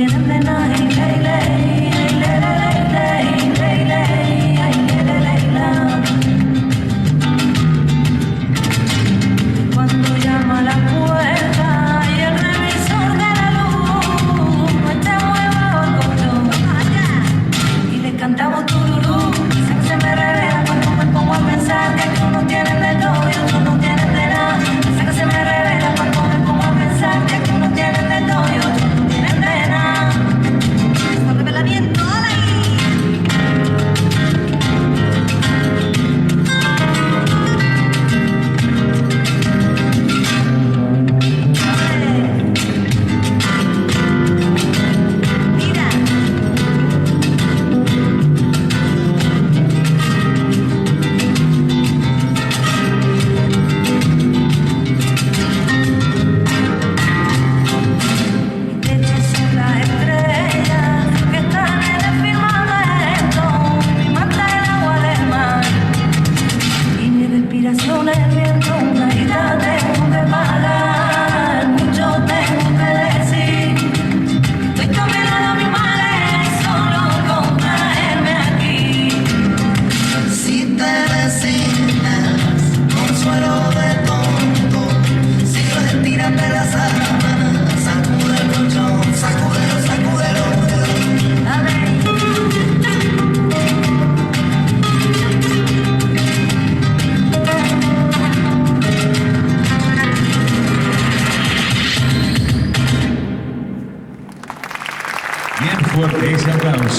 tienen de nada. Cuando llama a la puerta y el revisor de la luz no está muy bajo el colchón y le cantamos tururú, se me revela cuando me pongo a pensar que unos tienen de todo y otros no tienen de nada. Se me revela cuando me pongo a pensar que unos tienen de todo y otros no tienen de nada. Se revela bien toda ahí. El viento, una herida tengo que pagar, mucho tengo que decir. Estoy caminando mis males solo con traerme aquí. Si te designas consuelo de tonto, si lo estiras de la sábana, sacude el colchón, sacúdelo, sacúdelo. A ver. Bien fuerte ese aplauso.